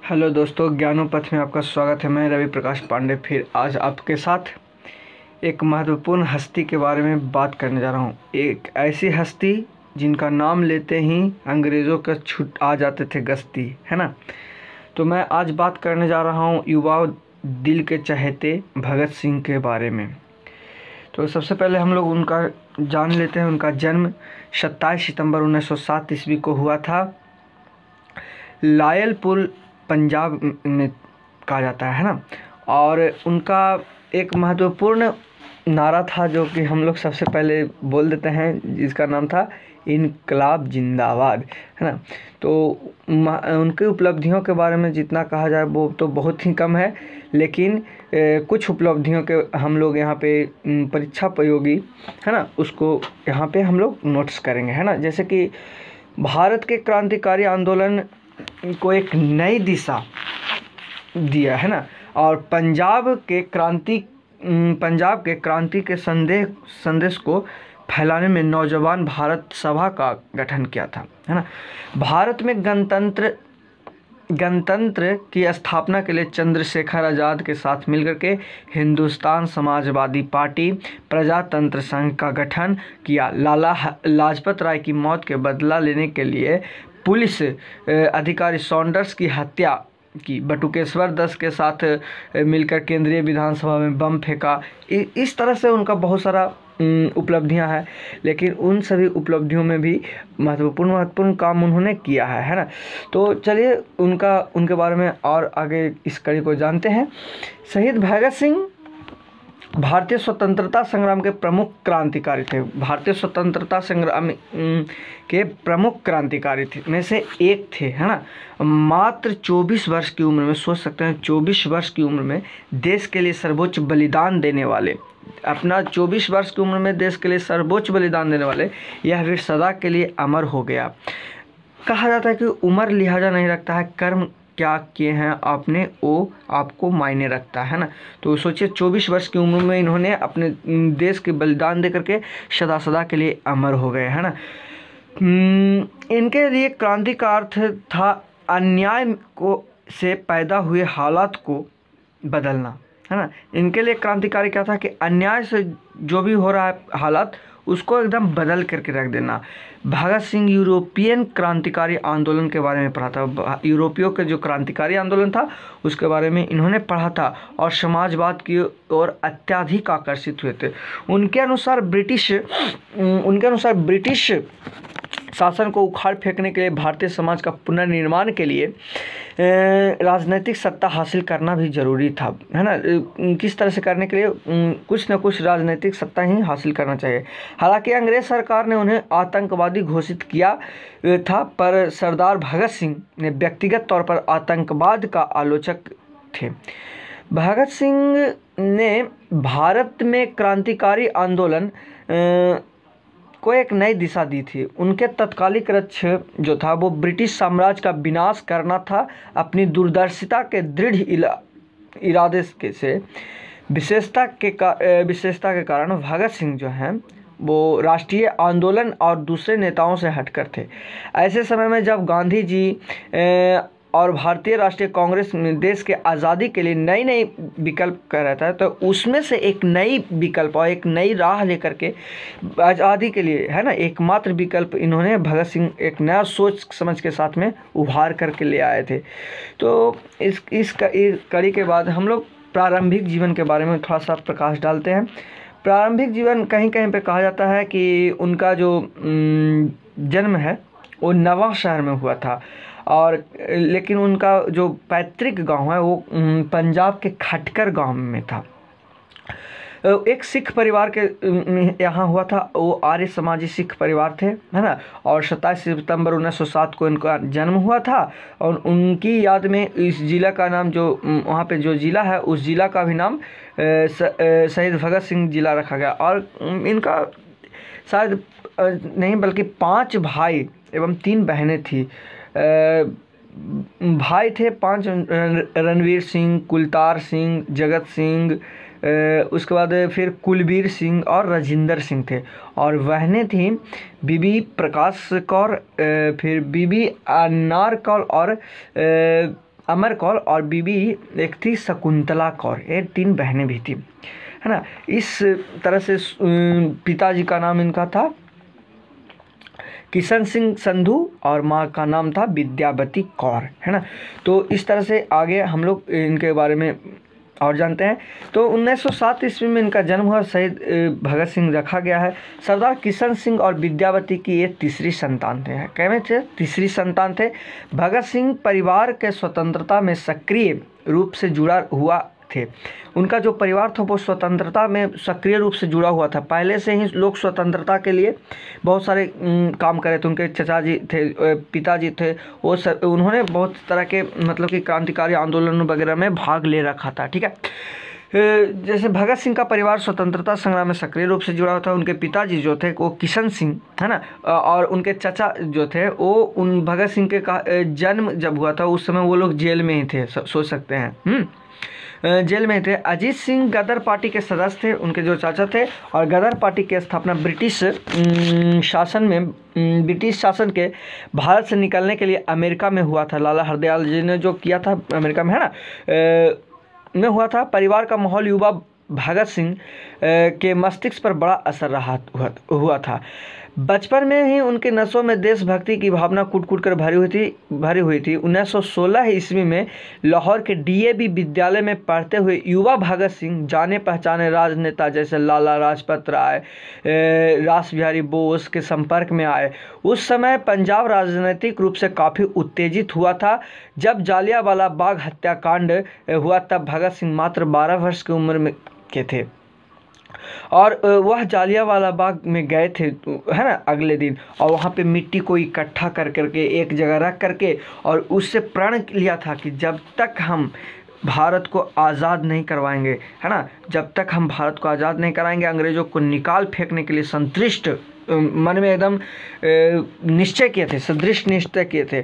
Hello दोस्तों, ज्ञानोपथ में आपका स्वागत है। मैं रवि प्रकाश पांडे फिर आज आपके साथ एक महत्वपूर्ण हस्ती के बारे में बात करने जा रहा हूँ। एक ऐसी हस्ती जिनका नाम लेते ही अंग्रेज़ों का छूट आ जाते थे गश्ती, है ना। तो मैं आज बात करने जा रहा हूँ युवा दिल के चहेते भगत सिंह के बारे में। तो सबसे पहले हम लोग उनका जान लेते हैं। उनका जन्म 27 सितंबर 1907 ईस्वी को हुआ था। लायलपुर पंजाब में कहा जाता है ना। और उनका एक महत्वपूर्ण नारा था जो कि हम लोग सबसे पहले बोल देते हैं, जिसका नाम था इनकलाब जिंदाबाद, है ना। तो उनकी उपलब्धियों के बारे में जितना कहा जाए वो तो बहुत ही कम है, लेकिन कुछ उपलब्धियों के हम लोग यहाँ पे परीक्षा प्रयोगी, है ना, उसको यहाँ पे हम लोग नोट्स करेंगे, है ना। जैसे कि भारत के क्रांतिकारी आंदोलन को एक नई दिशा दिया, है ना। और पंजाब के क्रांति के संदेश को फैलाने में नौजवान भारत सभा का गठन किया था, है ना। भारत में गणतंत्र की स्थापना के लिए चंद्रशेखर आज़ाद के साथ मिलकर के हिंदुस्तान समाजवादी पार्टी प्रजातंत्र संघ का गठन किया। लाला लाजपत राय की मौत के बदला लेने के लिए पुलिस अधिकारी सॉन्डर्स की हत्या की। बटुकेश्वर दत्त के साथ मिलकर केंद्रीय विधानसभा में बम फेंका। इस तरह से उनका बहुत सारा उपलब्धियां हैं, लेकिन उन सभी उपलब्धियों में भी महत्वपूर्ण काम उन्होंने किया है ना। तो चलिए उनके बारे में और आगे इस कड़ी को जानते हैं। शहीद भगत सिंह भारतीय स्वतंत्रता संग्राम के प्रमुख क्रांतिकारी थे। भारतीय स्वतंत्रता संग्राम के प्रमुख क्रांतिकारी थे में से एक थे, है ना। मात्र 24 वर्ष की उम्र में, सोच सकते हैं 24 वर्ष की उम्र में देश के लिए सर्वोच्च बलिदान देने वाले, अपना 24 वर्ष की उम्र में देश के लिए सर्वोच्च बलिदान देने वाले यह वीर सदा के लिए अमर हो गया। कहा जाता है कि उम्र लिहाजा नहीं रखता है, कर्म क्या किए हैं आपने वो आपको मायने रखता है ना। तो सोचिए 24 वर्ष की उम्र में इन्होंने अपने देश के बलिदान दे करके सदा के लिए अमर हो गए, है ना। इनके लिए क्रांति का अर्थ था अन्याय को से पैदा हुए हालात को बदलना, है ना। इनके लिए क्रांतिकारी क्या था कि अन्याय से जो भी हो रहा है हालात, उसको एकदम बदल करके रख देना। भगत सिंह यूरोपियन क्रांतिकारी आंदोलन के बारे में पढ़ा था। यूरोपियों के जो क्रांतिकारी आंदोलन था उसके बारे में इन्होंने पढ़ा था और समाजवाद की ओर अत्यधिक आकर्षित हुए थे। उनके अनुसार ब्रिटिश शासन को उखाड़ फेंकने के लिए भारतीय समाज का पुनर्निर्माण के लिए राजनीतिक सत्ता हासिल करना भी जरूरी था, है ना। किस तरह से करने के लिए कुछ न कुछ राजनीतिक सत्ता ही हासिल करना चाहिए। हालांकि अंग्रेज सरकार ने उन्हें आतंकवादी घोषित किया था, पर सरदार भगत सिंह ने व्यक्तिगत तौर पर आतंकवाद का आलोचक थे। भगत सिंह ने भारत में क्रांतिकारी आंदोलन को एक नई दिशा दी थी। उनके तत्कालिक लक्ष्य जो था वो ब्रिटिश साम्राज्य का विनाश करना था। अपनी दूरदर्शिता के दृढ़ इरादे से विशेषता के कारण भगत सिंह जो हैं वो राष्ट्रीय आंदोलन और दूसरे नेताओं से हटकर थे। ऐसे समय में जब गांधी जी और भारतीय राष्ट्रीय कांग्रेस में देश के आज़ादी के लिए नई विकल्प कर रहा था, तो उसमें से एक नई विकल्प और एक नई राह लेकर के आज़ादी के लिए, है ना, एकमात्र विकल्प इन्होंने भगत सिंह एक नया सोच समझ के साथ में उभार करके ले आए थे। तो इस कड़ी के बाद हम लोग प्रारंभिक जीवन के बारे में थोड़ा सा प्रकाश डालते हैं। प्रारंभिक जीवन कहीं पे कहा जाता है कि उनका जो जन्म है वो नवां शहर में हुआ था, और लेकिन उनका जो पैतृक गांव है वो पंजाब के खटकर गांव में था। एक सिख परिवार के यहाँ हुआ था। वो आर्य समाजी सिख परिवार थे, है ना। और 27 सितंबर 1907 को इनका जन्म हुआ था। और उनकी याद में इस जिला का नाम, जो वहाँ पे जो जिला है उस जिला का भी नाम शहीद भगत सिंह जिला रखा गया। और इनका शायद नहीं बल्कि 5 भाई एवं 3 बहनें थी। भाई थे 5, रणवीर सिंह, कुलतार सिंह, जगत सिंह, उसके बाद फिर कुलबीर सिंह और राजिंदर सिंह थे। और बहनें थीं बीबी प्रकाश कौर, फिर बीबी अनार कौर और अमर कौर और बीबी एक थी शकुंतला कौर, ये 3 बहनें भी थी, है ना। इस तरह से पिताजी का नाम इनका था किशन सिंह संधू और माँ का नाम था विद्यावती कौर, है ना। तो इस तरह से आगे हम लोग इनके बारे में और जानते हैं। तो 1907 ईस्वी में इनका जन्म हुआ, शहीद भगत सिंह रखा गया है। सरदार किशन सिंह और विद्यावती की ये तीसरी संतान थे, कैसे थे, तीसरी संतान थे। भगत सिंह परिवार के स्वतंत्रता में सक्रिय रूप से जुड़ा हुआ थे। उनका जो परिवार था वो स्वतंत्रता में सक्रिय रूप से जुड़ा हुआ था। पहले से ही लोग स्वतंत्रता के लिए बहुत सारे काम करे थे। उनके चचा जी थे, पिताजी थे, वो उन्होंने बहुत तरह के मतलब कि क्रांतिकारी आंदोलन वगैरह में भाग ले रखा था, ठीक है। जैसे भगत सिंह का परिवार स्वतंत्रता संग्राम में सक्रिय रूप से जुड़ा हुआ था। उनके पिताजी जो थे वो किशन सिंह, है ना, और उनके चचा जो थे वो उन भगत सिंह के जन्म जब हुआ था उस समय वो लोग जेल में ही थे, सोच सकते हैं, जेल में थे। अजीत सिंह गदर पार्टी के सदस्य थे, उनके जो चाचा थे, और गदर पार्टी की स्थापना ब्रिटिश शासन के भारत से निकलने के लिए अमेरिका में हुआ था। लाला हरदयाल जी ने जो किया था अमेरिका में, है ना, में हुआ था। परिवार का माहौल युवा भगत सिंह के मस्तिष्क पर बड़ा असर हुआ था। बचपन में ही उनके नसों में देशभक्ति की भावना कूट कर भरी हुई थी। 1916 ईस्वी में लाहौर के डीएवी विद्यालय में पढ़ते हुए युवा भगत सिंह जाने पहचाने राजनेता जैसे लाला लाजपत राय, रास बिहारी बोस के संपर्क में आए। उस समय पंजाब राजनीतिक रूप से काफ़ी उत्तेजित हुआ था। जब जालियांवाला बाग हत्याकांड हुआ तब भगत सिंह मात्र 12 वर्ष की उम्र के थे और वह जालियांवाला बाग में गए थे, है ना, अगले दिन, और वहाँ पे मिट्टी को इकट्ठा कर करके एक जगह रख करके और उससे प्रण लिया था कि जब तक हम भारत को आज़ाद नहीं करवाएंगे, है ना, जब तक हम भारत को आज़ाद नहीं कराएंगे, अंग्रेज़ों को निकाल फेंकने के लिए संतृष्ट मन में एकदम निश्चय किए थे, सदृढ़ निश्चय किए थे।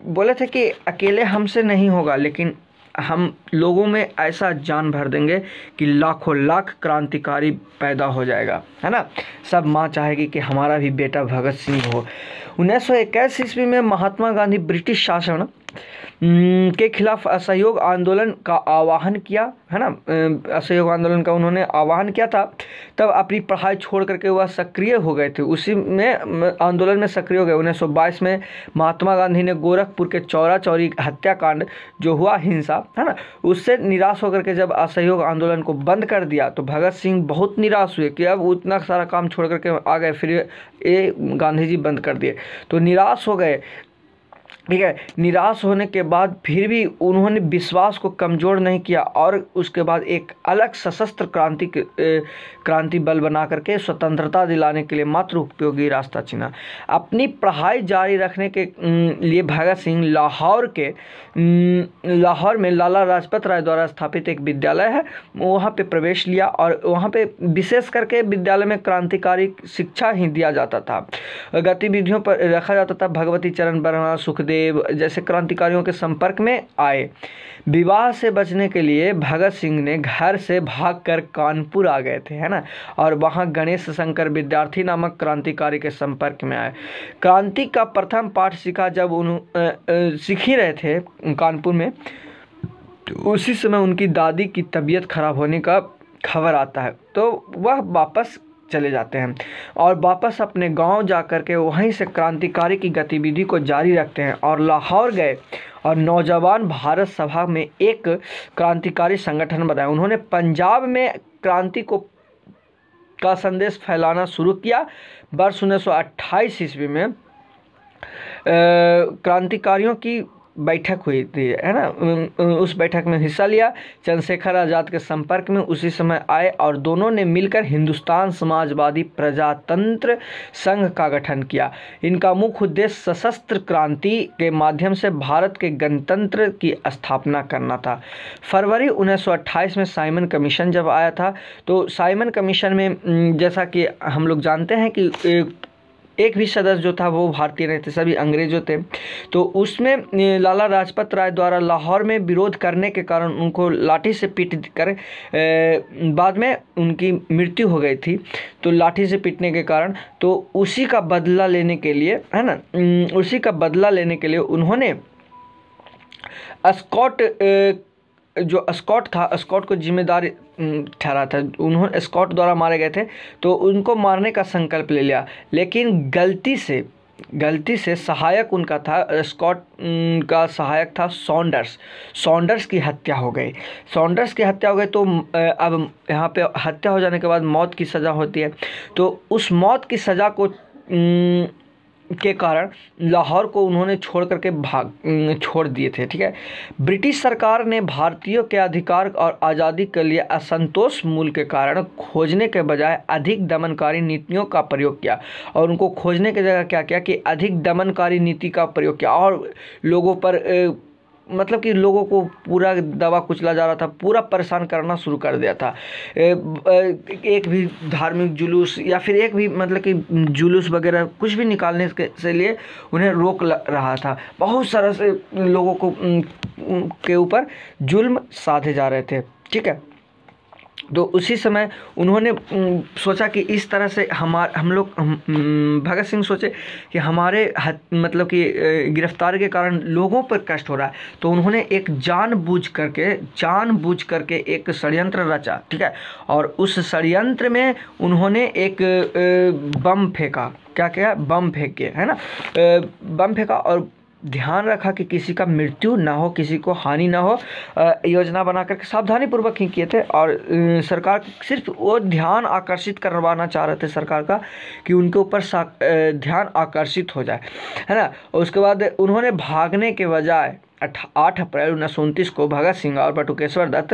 बोले थे कि अकेले हमसे नहीं होगा, लेकिन हम लोगों में ऐसा जान भर देंगे कि लाखों लाख क्रांतिकारी पैदा हो जाएगा, है ना। सब माँ चाहेगी कि हमारा भी बेटा भगत सिंह हो। 1921 ईस्वी में महात्मा गांधी ब्रिटिश शासन के खिलाफ असहयोग आंदोलन का आह्वान किया, है ना, असहयोग आंदोलन का उन्होंने आह्वान किया था। तब अपनी पढ़ाई छोड़ करके वह सक्रिय हो गए थे, उसी में आंदोलन में सक्रिय हो गए। 1922 में महात्मा गांधी ने गोरखपुर के चौरा चौरी हत्याकांड जो हुआ हिंसा, है ना, उससे निराश होकर के जब असहयोग आंदोलन को बंद कर दिया तो भगत सिंह बहुत निराश हुए कि अब उतना सारा काम छोड़ करके आ गए, फिर ये गांधी जी बंद कर दिए, तो निराश हो गए, ठीक है। निराश होने के बाद फिर भी उन्होंने विश्वास को कमज़ोर नहीं किया और उसके बाद एक अलग सशस्त्र क्रांति बल बना करके स्वतंत्रता दिलाने के लिए मात्र उपयोगी रास्ता चुना। अपनी पढ़ाई जारी रखने के लिए भगत सिंह लाहौर में लाला लाजपत राय द्वारा स्थापित एक विद्यालय है, वहाँ पे प्रवेश लिया और वहाँ पे विशेष करके विद्यालय में क्रांतिकारी शिक्षा ही दिया जाता था। गतिविधियों पर रखा जाता था। भगवती चरण वर्मा, सुखदेव जैसे क्रांतिकारियों के संपर्क में आए। विवाह से बचने के लिए भगत सिंह ने घर से भागकर कानपुर आ गए थे, है ना, और वहाँ गणेश शंकर विद्यार्थी नामक क्रांतिकारी के संपर्क में आए। क्रांति का प्रथम पाठ सीखा जब सीख ही रहे थे कानपुर में, तो उसी समय उनकी दादी की तबीयत खराब होने का खबर आता है, तो वह वापस चले जाते हैं और वापस अपने गांव जाकर के वहीं से क्रांतिकारी की गतिविधि को जारी रखते हैं और लाहौर गए और नौजवान भारत सभा में एक क्रांतिकारी संगठन बनाया। उन्होंने पंजाब में क्रांति का संदेश फैलाना शुरू किया। वर्ष 1928 ईस्वी में क्रांतिकारियों की बैठक हुई थी, है ना, उस बैठक में हिस्सा लिया। चंद्रशेखर आज़ाद के संपर्क में उसी समय आए और दोनों ने मिलकर हिंदुस्तान समाजवादी प्रजातंत्र संघ का गठन किया। इनका मुख्य उद्देश्य सशस्त्र क्रांति के माध्यम से भारत के गणतंत्र की स्थापना करना था। फरवरी 1928 में साइमन कमीशन जब आया था, तो साइमन कमीशन में जैसा कि हम लोग जानते हैं कि एक भी सदस्य जो था वो भारतीय नहीं थे, सभी अंग्रेजों थे। तो उसमें लाला लाजपत राय द्वारा लाहौर में विरोध करने के कारण उनको लाठी से पीट कर बाद में उनकी मृत्यु हो गई थी। तो लाठी से पीटने के कारण, तो उसी का बदला लेने के लिए, है ना, उसी का बदला लेने के लिए उन्होंने स्कॉट जो स्कॉट था, स्कॉट को जिम्मेदार ठहरा था, उन्होंने स्कॉट द्वारा मारे गए थे, तो उनको मारने का संकल्प ले लिया, लेकिन गलती से सहायक उनका था, स्कॉट का सहायक था सॉन्डर्स की हत्या हो गई। तो अब यहाँ पे हत्या हो जाने के बाद मौत की सज़ा होती है। तो उस मौत की सज़ा को के कारण लाहौर को उन्होंने छोड़ दिए थे। ठीक है, ब्रिटिश सरकार ने भारतीयों के अधिकार और आज़ादी के लिए असंतोष मूल के कारण खोजने के बजाय अधिक दमनकारी नीतियों का प्रयोग किया, और उनको खोजने की जगह क्या किया कि अधिक दमनकारी नीति का प्रयोग किया, और लोगों पर मतलब कि लोगों को पूरा दबा कुचला जा रहा था, पूरा परेशान करना शुरू कर दिया था। एक भी धार्मिक जुलूस या फिर एक भी मतलब कि जुलूस वगैरह कुछ भी निकालने से लिए उन्हें रोक रहा था। बहुत सारा से लोगों को के ऊपर जुल्म साधे जा रहे थे। ठीक है, तो उसी समय उन्होंने सोचा कि इस तरह से भगत सिंह सोचे कि हमारे मतलब कि गिरफ्तारी के कारण लोगों पर कष्ट हो रहा है, तो उन्होंने एक जानबूझ करके एक षड्यंत्र रचा। ठीक है, और उस षड्यंत्र में उन्होंने एक बम फेंका, बम फेंक के, है ना, बम फेंका और ध्यान रखा कि किसी का मृत्यु ना हो, किसी को हानि ना हो। योजना बना करके सावधानी पूर्वक ही किए थे, और सरकार सिर्फ वो ध्यान आकर्षित करवाना चाह रहे थे सरकार का, कि उनके ऊपर ध्यान आकर्षित हो जाए, है ना। और उसके बाद उन्होंने भागने के बजाय 8 अप्रैल 1929 को भगत सिंह और बटुकेश्वर दत्त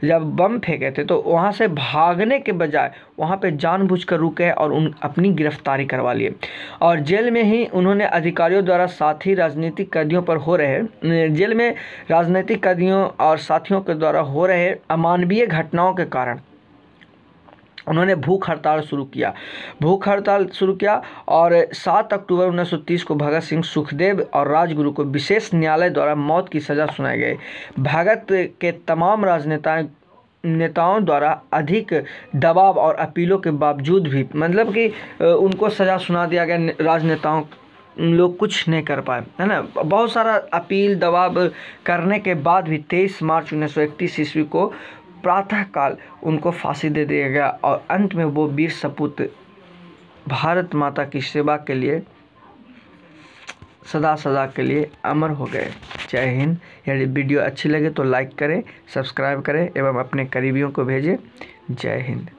जब बम फेंके थे, तो वहाँ से भागने के बजाय वहाँ पे जानबूझकर रुके और अपनी गिरफ्तारी करवा लिए, और जेल में ही उन्होंने अधिकारियों द्वारा साथी राजनीतिक कैदियों पर जेल में राजनीतिक कैदियों और साथियों के द्वारा हो रहे अमानवीय घटनाओं के कारण उन्होंने भूख हड़ताल शुरू किया, और 7 अक्टूबर 1930 को भगत सिंह, सुखदेव और राजगुरु को विशेष न्यायालय द्वारा मौत की सज़ा सुनाई गई। भगत के तमाम नेताओं द्वारा अधिक दबाव और अपीलों के बावजूद भी मतलब कि उनको सज़ा सुना दिया गया। राजनेताओं लोग कुछ नहीं कर पाए, है ना। बहुत सारा अपील दबाव करने के बाद भी 23 मार्च 1931 ईस्वी को प्रातःकाल उनको फांसी दे दिया गया, और अंत में वो वीर सपूत भारत माता की सेवा के लिए सदा के लिए अमर हो गए। जय हिंद। यदि वीडियो अच्छी लगे तो लाइक करें, सब्सक्राइब करें एवं अपने करीबियों को भेजें। जय हिंद।